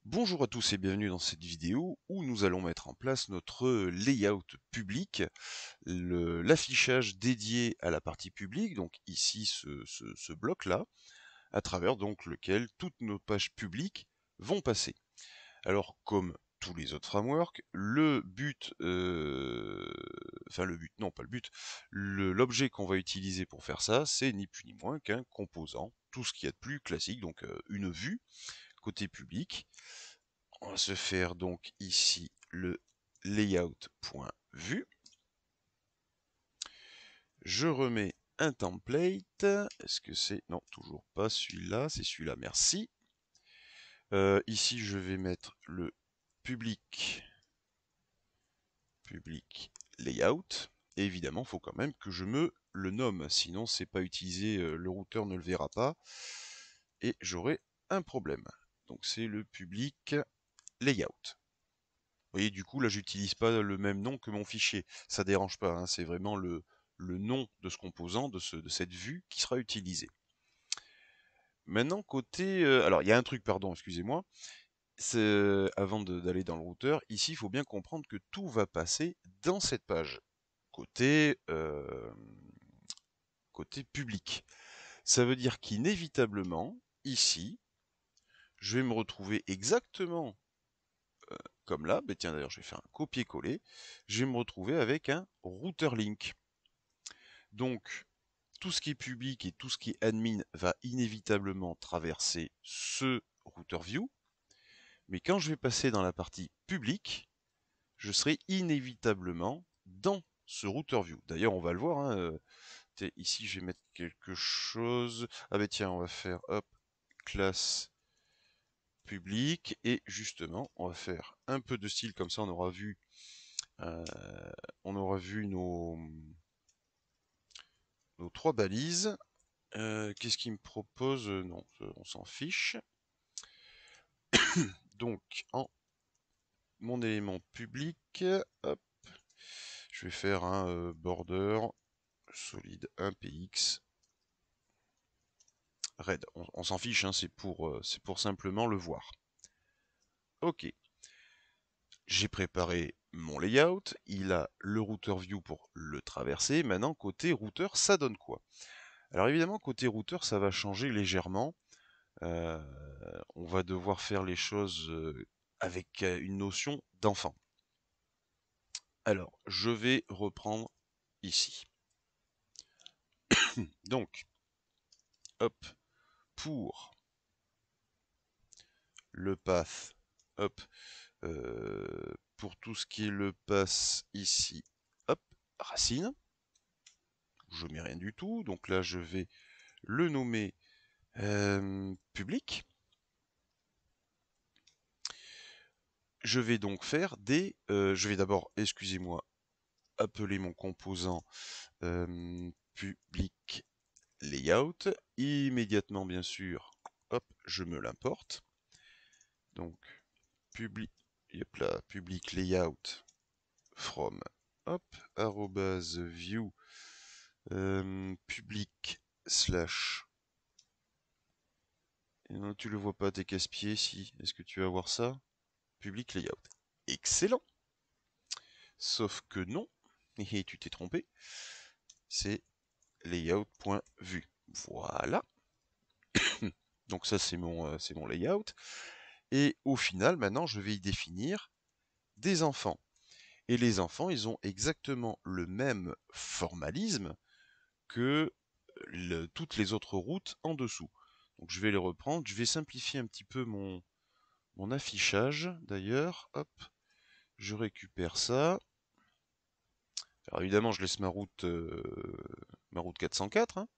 Bonjour à tous et bienvenue dans cette vidéo où nous allons mettre en place notre layout public, l'affichage dédié à la partie publique, donc ici ce bloc-là, à travers donc lequel toutes nos pages publiques vont passer. Alors comme tous les autres frameworks, le but, enfin le but, non pas le but, l'objet qu'on va utiliser pour faire ça, c'est ni plus ni moins qu'un composant, tout ce qu'il y a de plus classique, donc une vue côté public. On va se faire donc ici le layout.vue. Je remets un template. Est-ce que c'est... Non, toujours pas celui-là. C'est celui-là, merci. Ici, je vais mettre le public layout. Et évidemment, il faut quand même que je me le nomme. Sinon, c'est pas utilisé, le routeur ne le verra pas. Et j'aurai un problème. Donc c'est le public layout. Vous voyez, du coup, là, j'utilise pas le même nom que mon fichier. Ça dérange pas, hein, c'est vraiment le nom de ce composant, de cette vue qui sera utilisé. Maintenant, côté... alors, il y a un truc, pardon, excusez-moi. Avant d'aller dans le routeur, ici, il faut bien comprendre que tout va passer dans cette page. Côté public. Ça veut dire qu'inévitablement, ici, je vais me retrouver exactement comme là, ben tiens d'ailleurs je vais faire un copier-coller, je vais me retrouver avec un router link. Donc tout ce qui est public et tout ce qui est admin va inévitablement traverser ce router view, mais quand je vais passer dans la partie publique, je serai inévitablement dans ce router view. D'ailleurs on va le voir, hein, ici je vais mettre quelque chose, ah ben tiens on va faire hop, classe public, et justement on va faire un peu de style comme ça, euh, on aura vu nos trois balises. Qu'est-ce qu'il me propose? Non, on s'en fiche. Donc, en mon élément public, hop, je vais faire un border solide 1px red. On s'en fiche, hein, c'est pour simplement le voir. Ok, j'ai préparé mon layout, il a le router view pour le traverser. Maintenant, côté routeur, ça donne quoi? Alors évidemment, côté routeur, ça va changer légèrement. Euh, on va devoir faire les choses avec une notion d'enfant. Alors, je vais reprendre ici. Donc, hop, pour le path, hop, pour tout ce qui est le path ici, hop, racine, je mets rien du tout, donc là je vais le nommer public. Je vais donc faire je vais d'abord, excusez-moi, appeler mon composant public layout. Immédiatement, bien sûr, hop, je me l'importe. Donc, public layout from, hop, @view public slash. Non, tu le vois pas, t'es casse-pied, si. Est-ce que tu vas voir ça? Public layout. Excellent. Sauf que non, et tu t'es trompé. C'est layout.vue. Voilà. Donc ça c'est mon layout. Et au final, maintenant, je vais y définir des enfants. Et les enfants, ils ont exactement le même formalisme que toutes les autres routes en dessous. Donc je vais les reprendre. Je vais simplifier un petit peu mon affichage d'ailleurs. Hop, je récupère ça. Alors évidemment, je laisse ma route 404. Hein.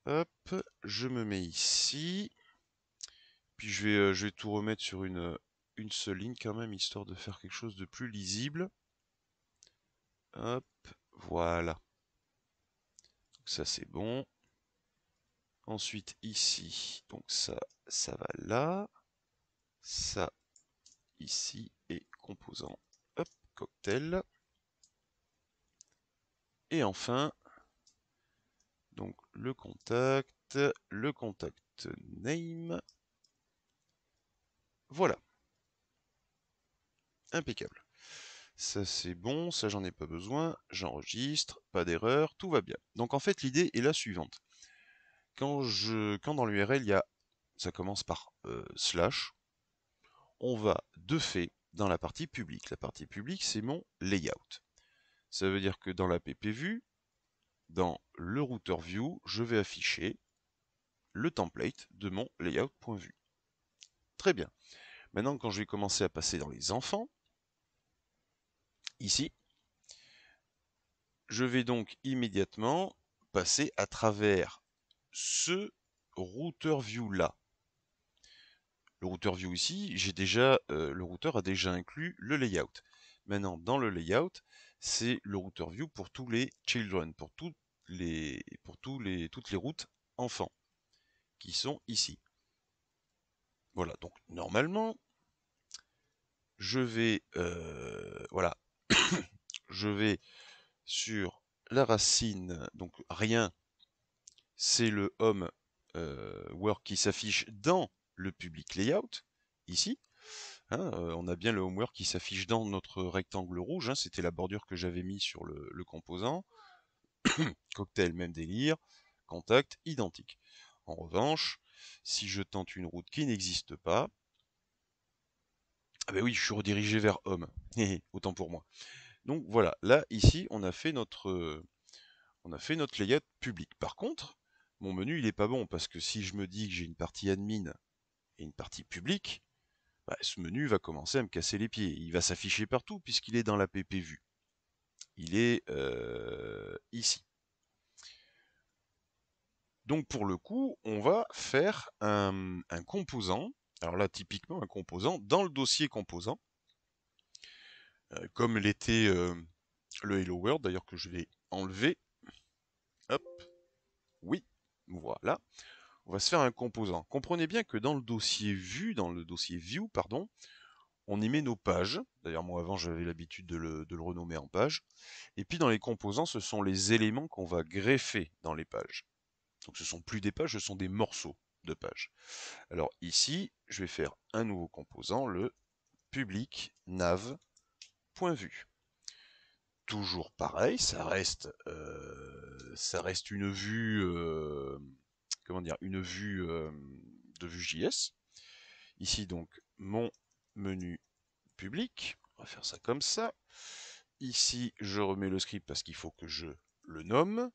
Hop, je me mets ici. Puis je vais tout remettre sur une seule ligne quand même, histoire de faire quelque chose de plus lisible. Hop, voilà. Donc ça c'est bon. Ensuite ici, donc ça va là. Ça ici et composant. Hop, cocktail. Et enfin, donc le contact name. Voilà, impeccable. Ça c'est bon, ça j'en ai pas besoin, j'enregistre, pas d'erreur, tout va bien. Donc en fait l'idée est la suivante. Quand dans l'URL il y a, ça commence par slash, on va de fait dans la partie publique. La partie publique c'est mon layout. Ça veut dire que dans la ppvue, dans le router view, je vais afficher le template de mon layout.vue. Très bien. Maintenant, quand je vais commencer à passer dans les enfants, ici, je vais donc immédiatement passer à travers ce router view là. Le router view ici, le routeur a déjà inclus le layout. Maintenant, dans le layout, c'est le router view pour tous les children, pour toutes les routes enfants qui sont ici. Voilà, donc normalement, je vais, voilà, je vais sur la racine, donc rien, c'est le home work qui s'affiche dans le public layout, ici. Hein, on a bien le homework qui s'affiche dans notre rectangle rouge, hein, c'était la bordure que j'avais mis sur le composant. Cocktail, même délire. Contact, identique. En revanche, si je tente une route qui n'existe pas, ah ben oui, je suis redirigé vers home. Autant pour moi. Donc voilà, là, ici, on a fait notre layout public. Par contre, mon menu, il est pas bon, parce que si je me dis que j'ai une partie admin et une partie publique, bah, ce menu va commencer à me casser les pieds. Il va s'afficher partout, puisqu'il est dans la ppvue. Il est ici. Donc pour le coup, on va faire un composant. Alors là, typiquement, un composant dans le dossier composant, comme l'était le Hello World, d'ailleurs que je vais enlever. Hop, oui, voilà. On va se faire un composant. Comprenez bien que dans le dossier view, pardon, on y met nos pages. D'ailleurs, moi avant, j'avais l'habitude de le renommer en page. Et puis dans les composants, ce sont les éléments qu'on va greffer dans les pages. Donc ce sont plus des pages, ce sont des morceaux de pages. Alors ici, je vais faire un nouveau composant, le public nav.vue. Toujours pareil, ça reste une vue, comment dire, une vue de Vue.js. Ici donc mon menu public, on va faire ça comme ça. Ici, je remets le script parce qu'il faut que je le nomme,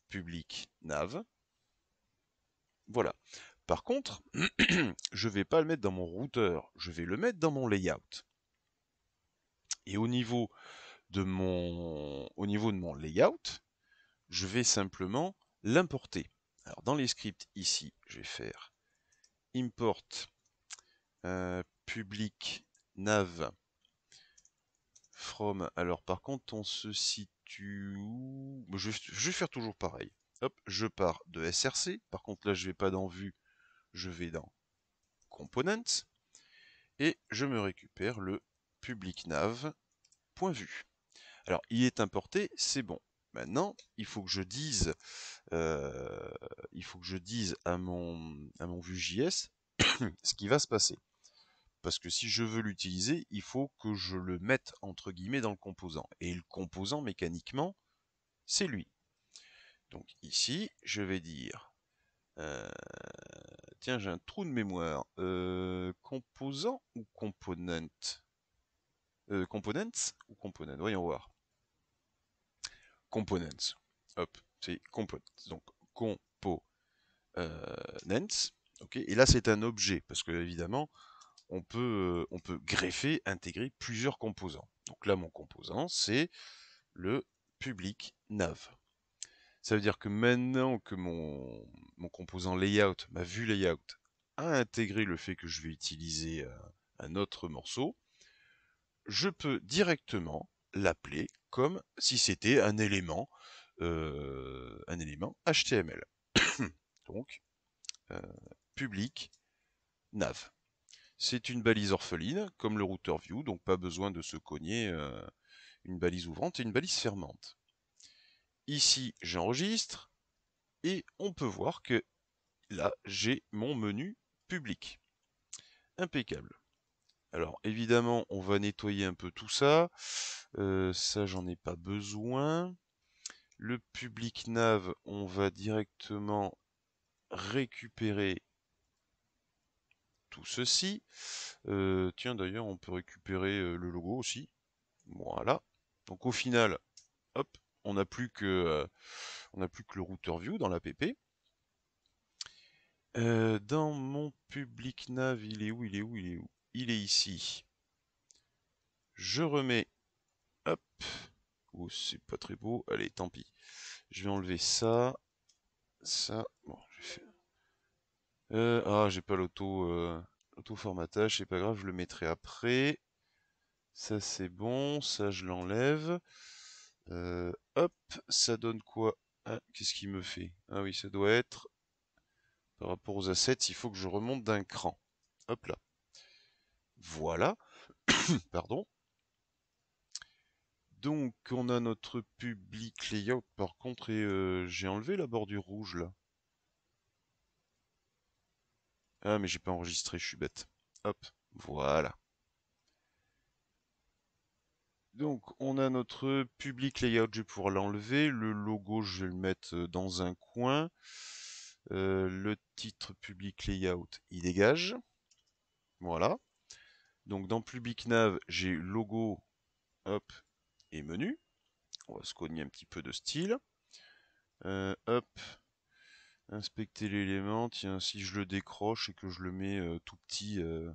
public nav. Voilà. Par contre, je ne vais pas le mettre dans mon routeur, je vais le mettre dans mon layout. Et au niveau de mon layout, je vais simplement l'importer. Alors dans les scripts ici, je vais faire import public nav from. Alors par contre, on se situe où? Je vais faire toujours pareil. Hop, je pars de src. Par contre là, je vais pas dans vue, je vais dans components et je me récupère le public nav.vue. Alors il est importé, c'est bon. Maintenant, il faut que je dise à mon Vue.js ce qui va se passer. Parce que si je veux l'utiliser, il faut que je le mette entre guillemets dans le composant. Et le composant, mécaniquement, c'est lui. Donc ici, je vais dire, tiens, j'ai un trou de mémoire, composant ou component, components ou component, voyons voir. Components, hop, c'est components. Donc components, ok. Et là c'est un objet, parce que évidemment, on peut greffer, intégrer plusieurs composants. Donc là, mon composant, c'est le public nav. Ça veut dire que maintenant que mon composant layout, ma vue layout, a intégré le fait que je vais utiliser un autre morceau, je peux directement l'appeler comme si c'était un élément HTML. Donc, public nav. C'est une balise orpheline, comme le router view, donc pas besoin de se cogner une balise ouvrante et une balise fermante. Ici, j'enregistre, et on peut voir que là, j'ai mon menu public. Impeccable. Alors évidemment, on va nettoyer un peu tout ça. Ça, j'en ai pas besoin. Le public nav, on va directement récupérer tout ceci. Tiens, d'ailleurs, on peut récupérer le logo aussi. Voilà. Donc au final, hop, on n'a plus que le router view dans l'app. Dans mon public nav, il est où? Il est ici. Je remets, hop. Oh, c'est pas très beau. Allez, tant pis. Je vais enlever ça. Ça. Bon, j'ai pas l'auto-formatage, c'est pas grave, je le mettrai après. Ça c'est bon, ça je l'enlève. Hop, ça donne quoi? Ah, qu'est-ce qu'il me fait? Ah oui, ça doit être par rapport aux assets, il faut que je remonte d'un cran. Hop là. Voilà. Pardon. Donc on a notre public layout par contre et j'ai enlevé la bordure rouge là. Ah mais j'ai pas enregistré, je suis bête. Hop, voilà. Donc on a notre public layout, je vais pouvoir l'enlever. Le logo, je vais le mettre dans un coin. Le titre public layout, il dégage. Voilà. Donc dans public nav, j'ai logo, hop, et menu. On va se cogner un petit peu de style. Hop, inspecter l'élément. Tiens, si je le décroche et que je le mets tout petit, je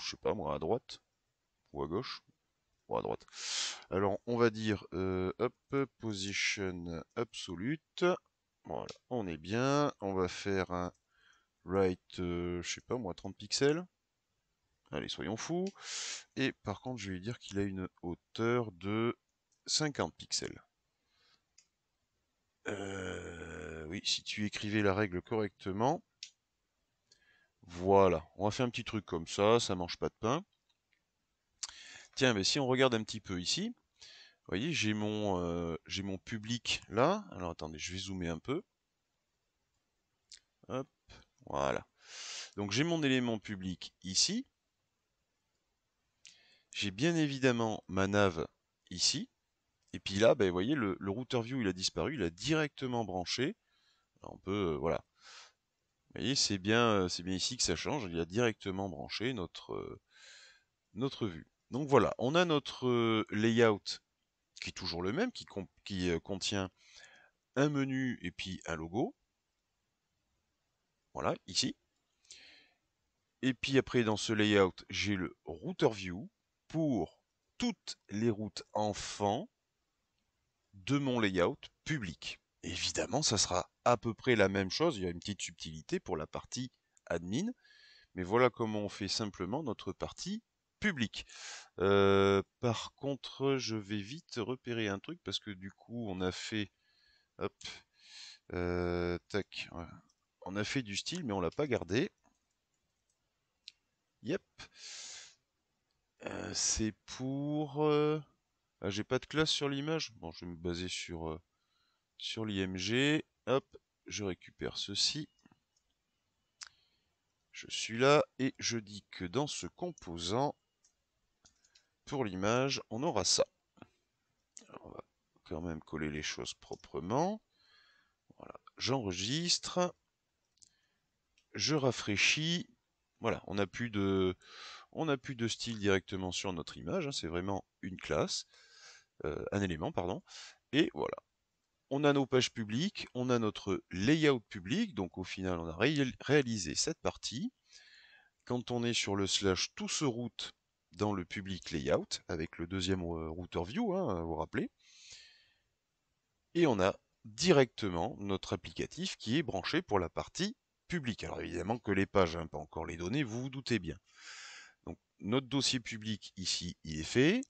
sais pas moi, à droite ou à gauche. Ou à droite. Alors on va dire hop, position absolute. Voilà, on est bien. On va faire un right, je sais pas moi, 30 pixels. Allez, soyons fous. Et par contre, je vais lui dire qu'il a une hauteur de 50 pixels. Oui, si tu écrivais la règle correctement. Voilà, on va faire un petit truc comme ça mange pas de pain. Tiens, mais si on regarde un petit peu ici, vous voyez, j'ai mon public là. Alors attendez, je vais zoomer un peu. Hop, voilà. Donc j'ai mon élément public ici. J'ai bien évidemment ma nav ici. Et puis là, ben, vous voyez, le router view il a disparu, il a directement branché. Alors on peut, voilà. Vous voyez, c'est bien ici que ça change. Il a directement branché notre vue. Donc voilà, on a notre layout qui est toujours le même, qui contient un menu et puis un logo. Voilà, ici. Et puis après, dans ce layout, j'ai le router view pour toutes les routes enfants de mon layout public. Évidemment, ça sera à peu près la même chose. Il y a une petite subtilité pour la partie admin. Mais voilà comment on fait simplement notre partie publique. Par contre, je vais vite repérer un truc parce que du coup, on a fait... Hop. Tac. Ouais. On a fait du style, mais on l'a pas gardé. Yep. C'est pour... Ah, j'ai pas de classe sur l'image. Bon, je vais me baser sur l'IMG. Hop, je récupère ceci. Je suis là et je dis que dans ce composant, pour l'image, on aura ça. Alors, on va quand même coller les choses proprement. Voilà, j'enregistre. Je rafraîchis. Voilà, on n'a plus de style directement sur notre image. Hein, c'est vraiment une classe, un élément, pardon. Et voilà. On a nos pages publiques, on a notre layout public, donc au final on a réalisé cette partie. Quand on est sur le slash tout se route dans le public layout, avec le deuxième router view, hein, vous vous rappelez, et on a directement notre applicatif qui est branché pour la partie publique. Alors évidemment que les pages, hein, pas encore les données, vous vous doutez bien. Donc notre dossier public ici, il est fait.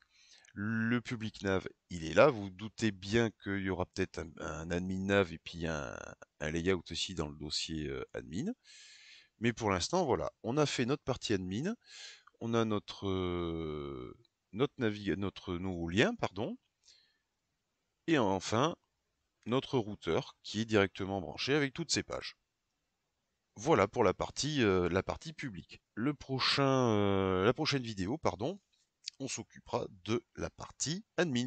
Le public nav, il est là. Vous vous doutez bien qu'il y aura peut-être un admin nav et puis un layout aussi dans le dossier admin. Mais pour l'instant, voilà, on a fait notre partie admin. On a notre nouveau lien, pardon. Et enfin, notre routeur qui est directement branché avec toutes ces pages. Voilà pour la partie publique. La prochaine vidéo, pardon, on s'occupera de la partie admin.